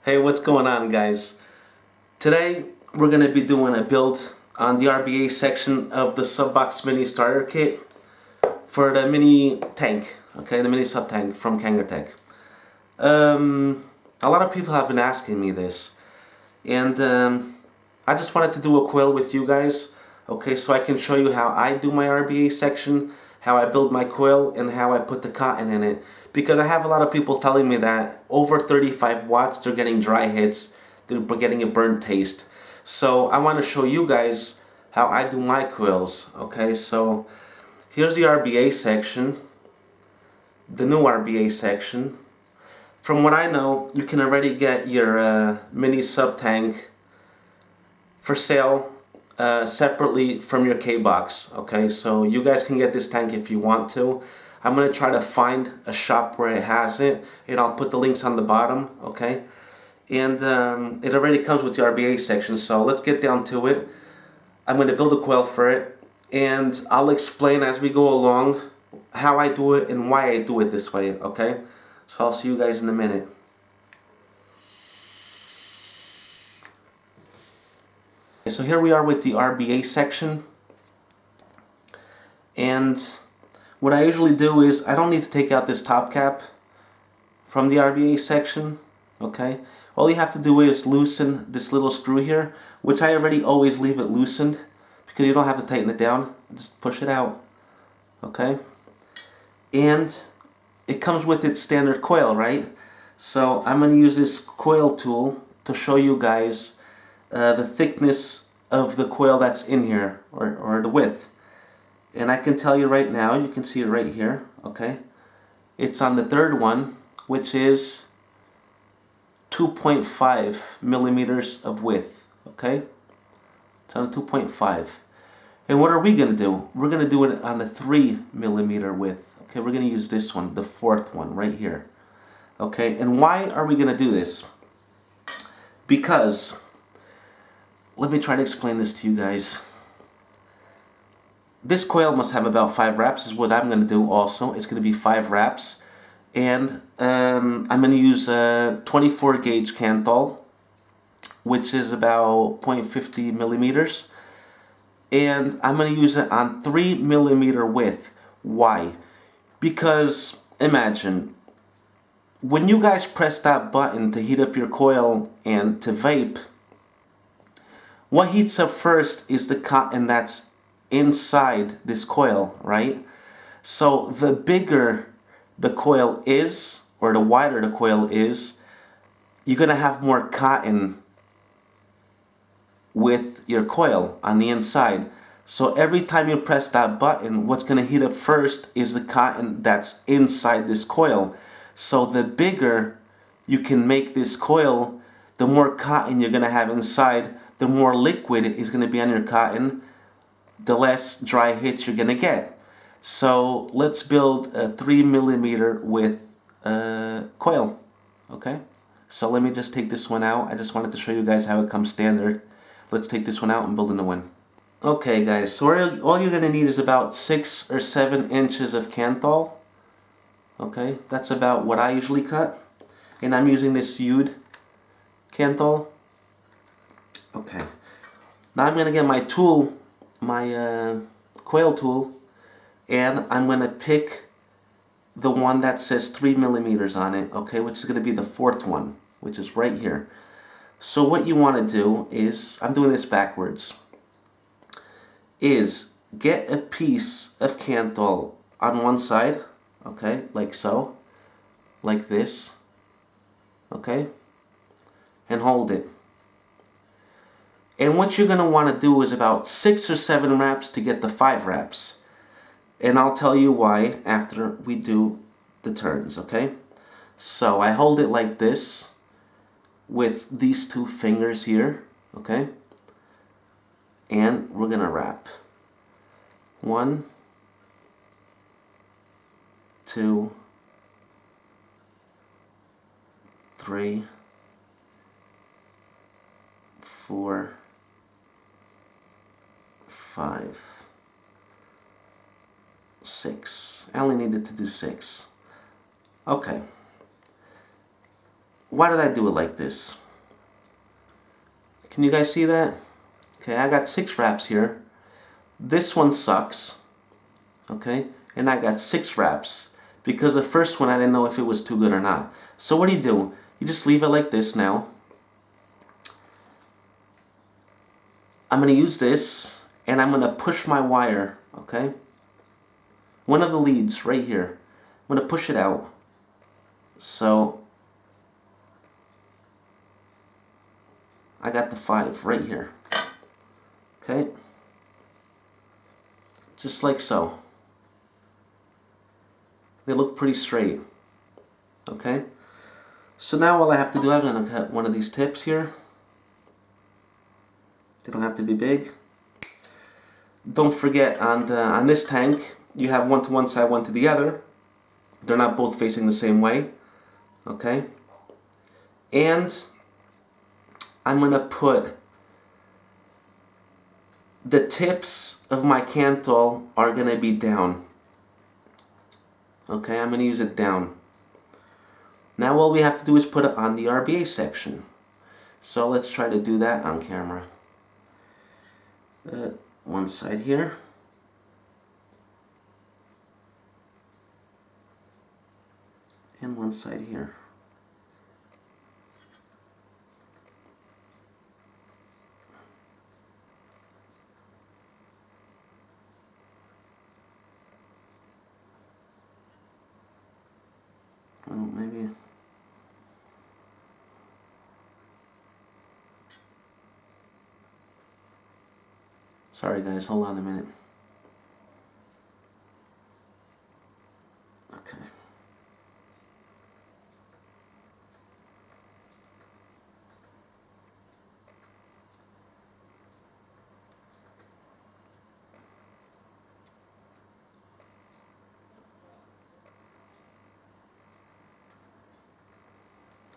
Hey, what's going on, guys? Today we're going to be doing a build on the RBA section of the Subbox Mini Starter Kit for the mini tank, okay, the mini sub tank from Kangertech. A lot of people have been asking me this, and I just wanted to do a coil with you guys, okay, so I can show you how I do my RBA section, how I build my coil, and how I put the cotton in it. Because I have a lot of people telling me that over 35 watts they're getting dry hits, they're getting a burnt taste. So I want to show you guys how I do my coils. Okay, so here's the RBA section, the new RBA section. From what I know, you can already get your mini sub tank for sale separately from your K-box. Okay, so you guys can get this tank if you want to. I'm going to try to find a shop where it has it, and I'll put the links on the bottom, okay? And it already comes with the RBA section, so let's get down to it. I'm going to build a coil for it, and I'll explain as we go along how I do it and why I do it this way, okay? So I'll see you guys in a minute. So here we are with the RBA section, and what I usually do is I don't need to take out this top cap from the RBA section, okay? All you have to do is loosen this little screw here, which I already always leave it loosened because you don't have to tighten it down. Just push it out, okay? And it comes with its standard coil, right? So I'm going to use this coil tool to show you guys the thickness of the coil that's in here, or the width. And I can tell you right now, you can see it right here, okay? It's on the third one, which is 2.5 millimeters of width, okay? It's on the 2.5. And what are we going to do? We're going to do it on the 3 millimeter width, okay? We're going to use this one, the fourth one, right here, okay? And why are we going to do this? Because, let me try to explain this to you guys. This coil must have about 5 wraps, is what I'm going to do also. It's going to be 5 wraps. And I'm going to use a 24 gauge Kanthal, which is about 0.50 millimeters. And I'm going to use it on 3 millimeter width. Why? Because imagine, when you guys press that button to heat up your coil and to vape, what heats up first is the cotton that's inside this coil, right? So the bigger the coil is, or the wider the coil is, you're gonna have more cotton with your coil on the inside. So every time you press that button, what's gonna heat up first is the cotton that's inside this coil. So the bigger you can make this coil, the more cotton you're gonna have inside, the more liquid is gonna be on your cotton, the less dry hits you're gonna get. So let's build a 3 millimeter width coil, okay? So let me just take this one out. I just wanted to show you guys how it comes standard. Let's take this one out and build a new one. Okay, guys, so all you're gonna need is about 6 or 7 inches of Kanthal. Okay, that's about what I usually cut, and I'm using this UD Kanthal. Okay, now I'm gonna get my tool, my coil tool, and I'm going to pick the one that says 3 millimeters on it, okay, which is going to be the fourth one, which is right here. So what you want to do is, I'm doing this backwards, is get a piece of Kanthal on one side, okay, like so, like this, okay, and hold it. And what you're going to want to do is about 6 or 7 wraps to get the 5 wraps. And I'll tell you why after we do the turns, okay? So I hold it like this with these 2 fingers here, okay? And we're going to wrap. 1, 2, 3, 4, 5, 6. I only needed to do 6. Okay. why did I do it like this? Can you guys see that? Okay, I got 6 wraps here. This one sucks. Okay, and I got 6 wraps because the first one I didn't know if it was too good or not. So what do? You just leave it like this now. I'm going to use this and I'm going to push my wire, okay? One of the leads right here. I'm going to push it out. So I got the 5 right here. Okay? Just like so. They look pretty straight. Okay? So now all I have to do, I'm going to cut one of these tips here. They don't have to be big. Don't forget, on this tank, you have one to one side, one to the other. They're not both facing the same way. Okay? And I'm going to put the tips of my Kanthal are going to be down. Okay, I'm going to use it down. Now all we have to do is put it on the RBA section. So let's try to do that on camera. One side here. And one side here. Well, maybe. Sorry guys, hold on a minute. Okay.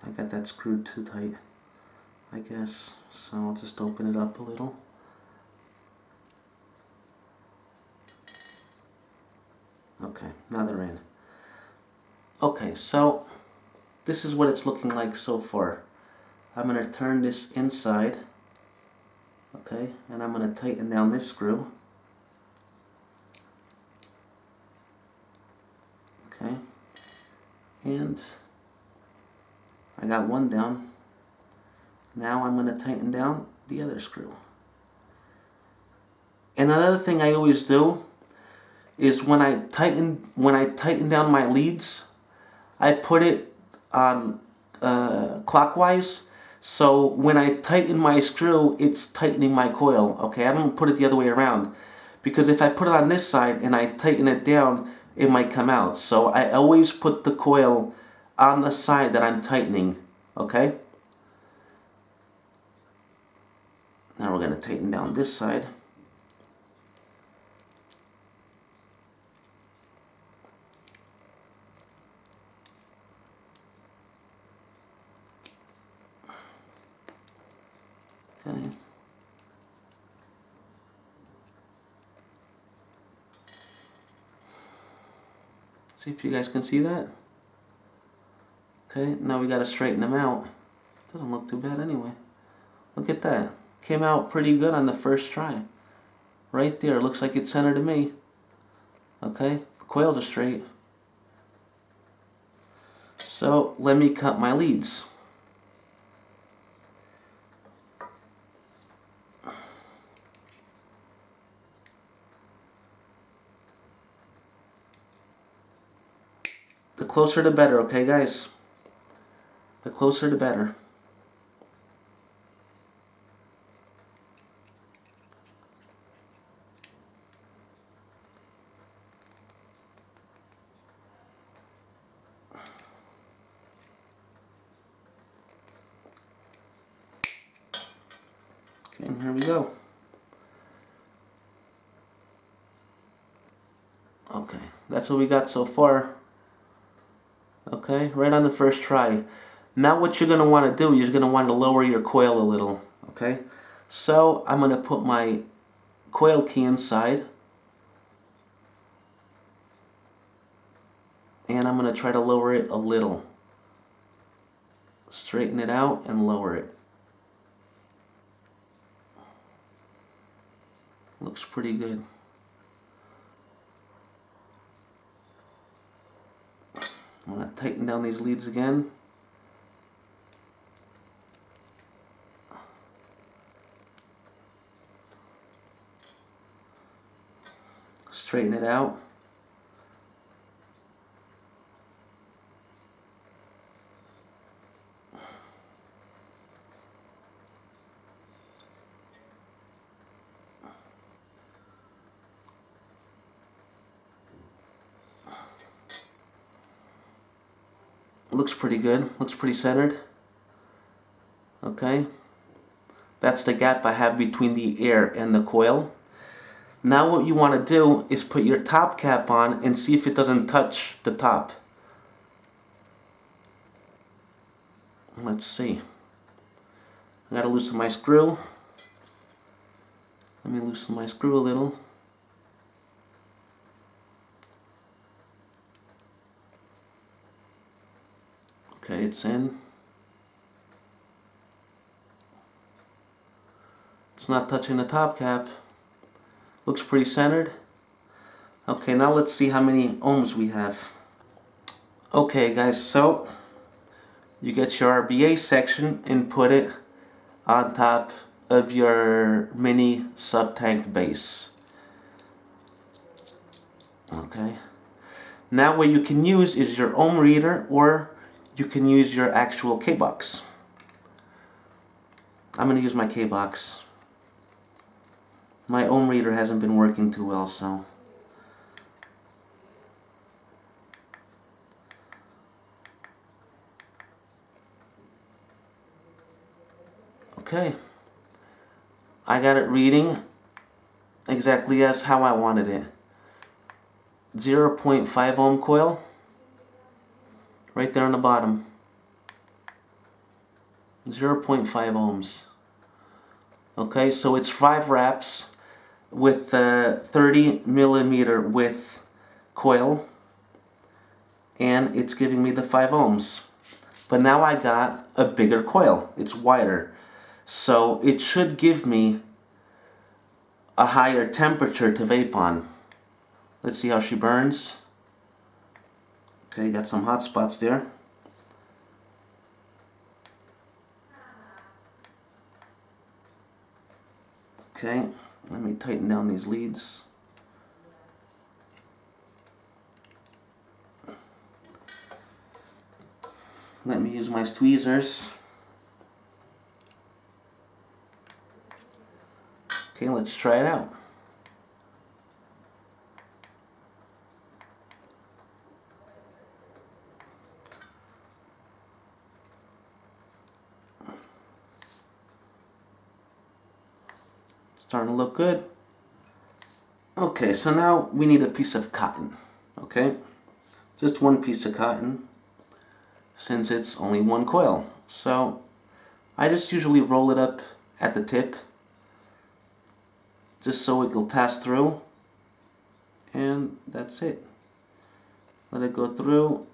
I got that screwed too tight, I guess. So I'll just open it up a little. Okay, now they're in. Okay, so this is what it's looking like so far. I'm going to turn this inside. Okay, and I'm going to tighten down this screw. Okay, and I got one down. Now I'm going to tighten down the other screw. And another thing I always do is when I tighten down my leads, I put it on clockwise. So when I tighten my screw, it's tightening my coil. Okay, I don't put it the other way around, because if I put it on this side and I tighten it down, it might come out. So I always put the coil on the side that I'm tightening. Okay. Now we're going to tighten down this side. Okay. See if you guys can see that. Okay, now we got to straighten them out. Doesn't look too bad anyway. Look at that. Came out pretty good on the first try. Right there, looks like it's centered to me. Okay, the coils are straight. So let me cut my leads. The closer the better, okay guys? The closer the better. Okay, and here we go. Okay, that's what we got so far. Okay, right on the first try. Now what you're going to want to do, you're going to want to lower your coil a little. Okay, so I'm going to put my coil key inside. And I'm going to try to lower it a little. straighten it out and lower it. Looks pretty good. I'm going to tighten down these leads again. Straighten it out. Looks pretty good. Looks pretty centered. Okay. That's the gap I have between the air and the coil. Now what you want to do is put your top cap on and see if it doesn't touch the top. Let's see. I gotta loosen my screw. Let me loosen my screw a little. Okay, it's in. It's not touching the top cap. Looks pretty centered. Okay, now let's see how many ohms we have. Okay guys, so you get your RBA section and put it on top of your mini sub tank base. Okay. Now what you can use is your ohm reader, or you can use your actual K-box. I'm going to use my K-box. My ohm reader hasn't been working too well, so. Okay. I got it reading exactly as how I wanted it. 0.5 ohm coil. Right there on the bottom. 0.5 ohms. Okay, so it's 5 wraps with 30 millimeter width coil, and it's giving me the 5 ohms. But now I got a bigger coil. It's wider. So it should give me a higher temperature to vape on. Let's see how she burns. Okay, got some hot spots there. Okay, let me tighten down these leads. Let me use my tweezers. Okay, let's try it out. Starting to look good. Okay, so now we need a piece of cotton. Okay, just one piece of cotton, since it's only one coil. So I just usually roll it up at the tip, just so it will pass through, and that's it. Let it go through.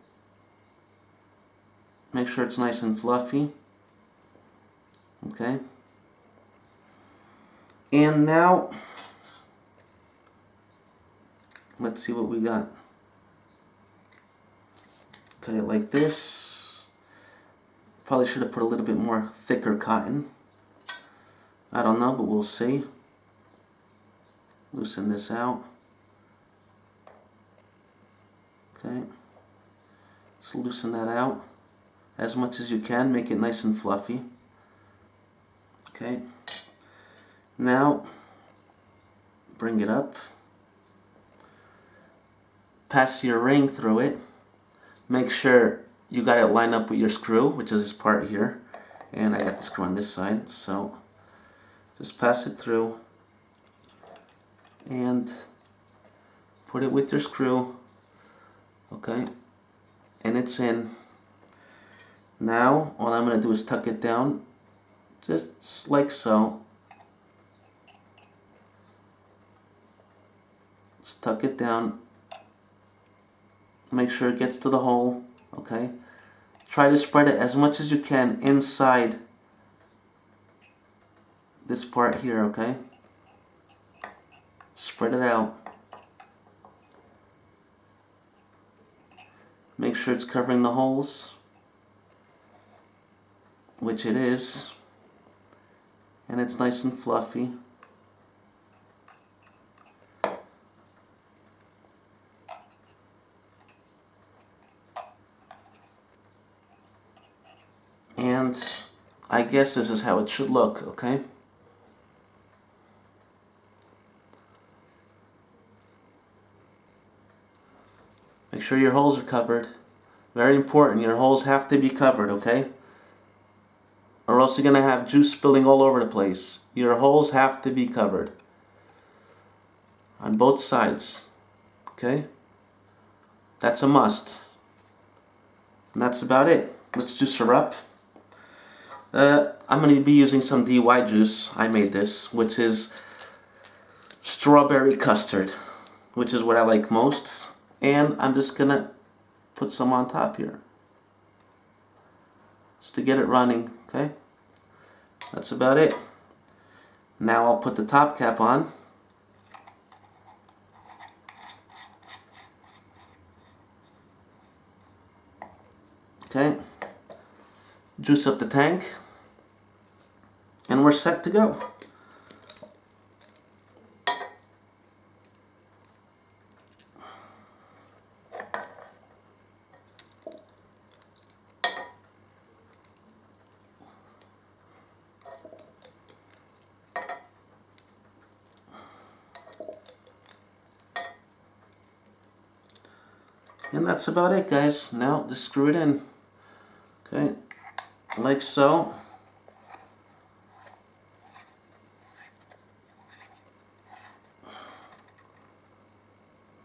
Make sure it's nice and fluffy. Okay. And now, let's see what we got. Cut it like this. Probably should have put a little bit more thicker cotton. I don't know, but we'll see. Loosen this out. Okay. Just loosen that out as much as you can. Make it nice and fluffy. Okay. Now, bring it up. Pass your ring through it. Make sure you got it lined up with your screw, which is this part here. And I got the screw on this side, so just pass it through and put it with your screw. Okay, and it's in. Now, all I'm going to do is tuck it down, just like so. Just tuck it down. Make sure it gets to the hole. Okay, Try to spread it as much as you can inside this part here, okay? Spread it out. Make sure it's covering the holes, which it is, and it's nice and fluffy. And I guess this is how it should look, okay? Make sure your holes are covered. Very important, your holes have to be covered, okay? Or else you're going to have juice spilling all over the place. Your holes have to be covered. On both sides, okay? That's a must. And that's about it. Let's juice her up. I'm going to be using some DY juice. I made this, which is strawberry custard, which is what I like most. And I'm just going to put some on top here, just to get it running, okay? That's about it. Now I'll put the top cap on. Okay. Juice up the tank. And we're set to go. And that's about it, guys. Now just screw it in. Okay, like so.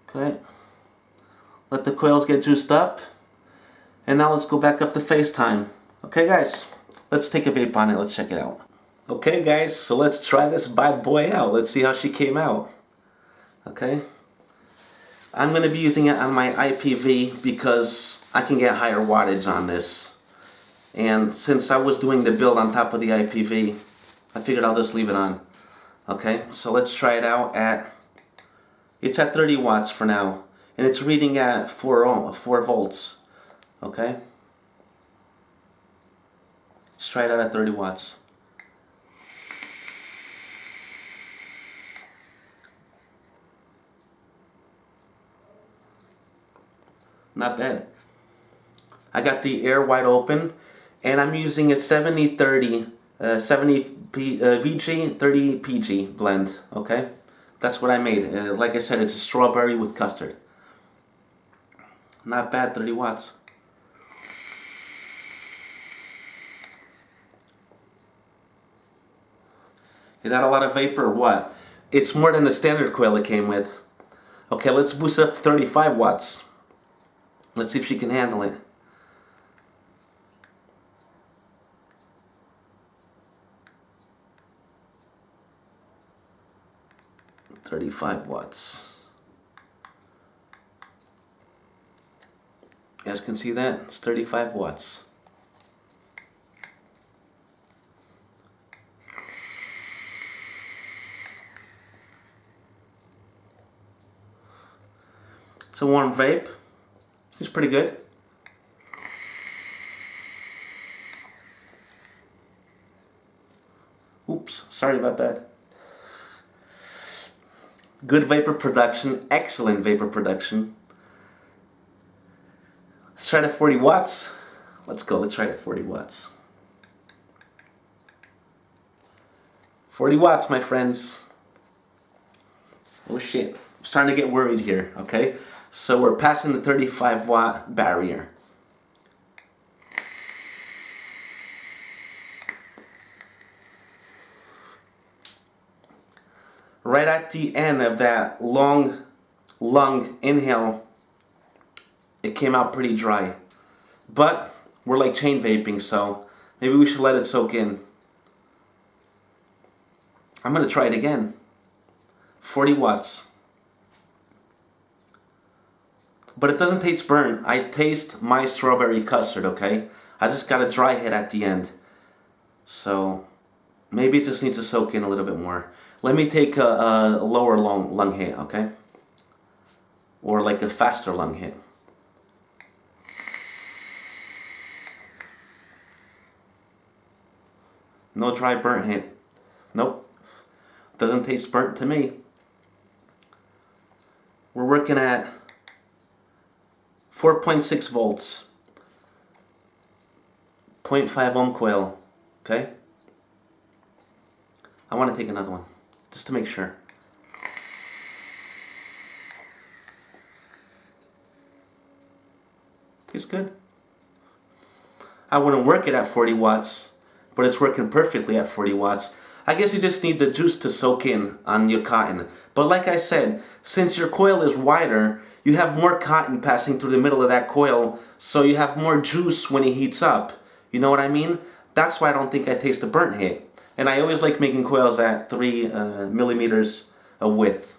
Okay, let the coils get juiced up. And now let's go back up to FaceTime. Okay, guys, let's take a vape on it. Let's check it out. Okay, guys, so let's try this bad boy out. Let's see how she came out. Okay. I'm going to be using it on my IPV because I can get higher wattage on this. And since I was doing the build on top of the IPV, I figured I'll just leave it on. Okay, so let's try it out at, it's at 30 watts for now. And it's reading at 4 volts. Okay. Let's try it out at 30 watts. Not bad. I got the air wide open, and I'm using a 70-30, 70 VG, 30 PG blend, okay? That's what I made. Like I said, it's a strawberry with custard. Not bad, 30 watts. Is that a lot of vapor or what? It's more than the standard coil it came with. Okay, let's boost it up to 35 watts. Let's see if she can handle it. $35 watts. You guys can see that? It's 35 watts. It's a warm vape. Seems pretty good. Oops, sorry about that. Good vapor production, excellent vapor production. Let's try it at 40 watts. Let's go, let's try it at 40 watts. 40 watts, my friends. Oh shit, I'm starting to get worried here, okay? So we're passing the 35 watt barrier. Right at the end of that long lung inhale, it came out pretty dry. But we're like chain vaping, so maybe we should let it soak in. I'm gonna try it again. 40 watts. But it doesn't taste burnt. I taste my strawberry custard, okay? I just got a dry hit at the end. So maybe it just needs to soak in a little bit more. Let me take a lower lung hit, okay? Or like a faster lung hit. No dry burnt hit. Nope. Doesn't taste burnt to me. We're working at 4.6 volts. 0.5 ohm coil. Okay? I want to take another one, just to make sure. Tastes good. I wouldn't work it at 40 watts, but it's working perfectly at 40 watts. I guess you just need the juice to soak in on your cotton. But like I said, since your coil is wider, you have more cotton passing through the middle of that coil, so you have more juice when it heats up. You know what I mean? That's why I don't think I taste a burnt hit. And I always like making coils at 3 millimeters of width.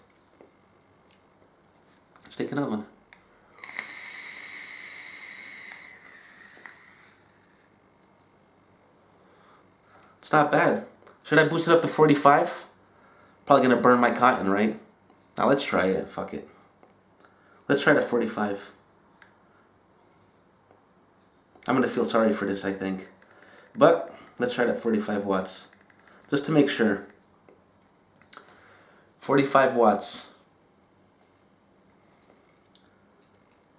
Let's take another one. It's not bad. Should I boost it up to 45? Probably gonna burn my cotton, right? Now let's try it. Fuck it. Let's try it at 45. I'm gonna feel sorry for this, I think. But let's try it at 45 watts. Just to make sure. 45 watts.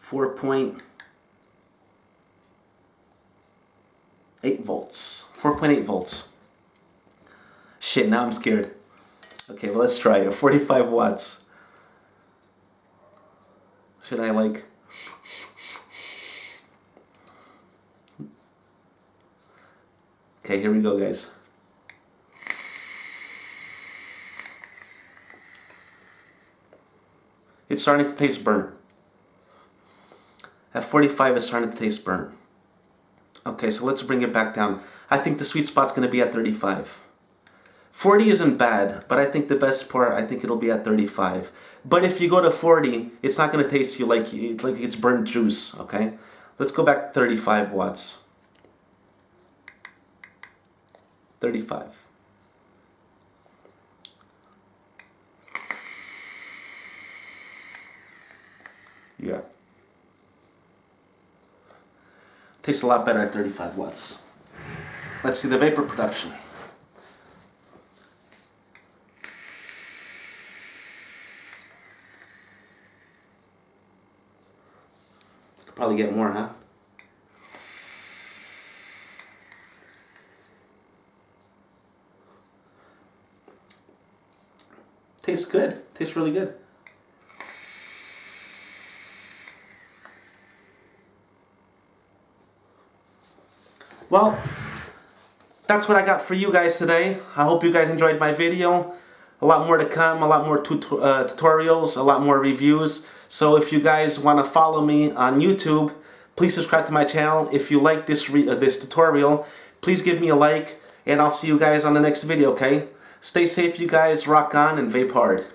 4.8 volts. 4.8 volts. Shit, now I'm scared. Okay, well let's try it. 45 watts. Should I like... Okay, here we go, guys. It's starting to taste burnt. At 45, it's starting to taste burnt. Okay, so let's bring it back down. I think the sweet spot's going to be at 35. 40 isn't bad, but I think the best part, I think it'll be at 35. But if you go to 40, it's not going to taste you like it's burnt juice, okay? Let's go back to 35 watts. 35. Yeah. Tastes a lot better at 35 watts. Let's see the vapor production. Could probably get more, huh? Tastes good. Tastes really good. Well, that's what I got for you guys today. I hope you guys enjoyed my video. A lot more to come, a lot more tutorials, a lot more reviews. So if you guys want to follow me on YouTube, please subscribe to my channel. If you like this tutorial, please give me a like, and I'll see you guys on the next video, okay? Stay safe, you guys. Rock on and vape hard.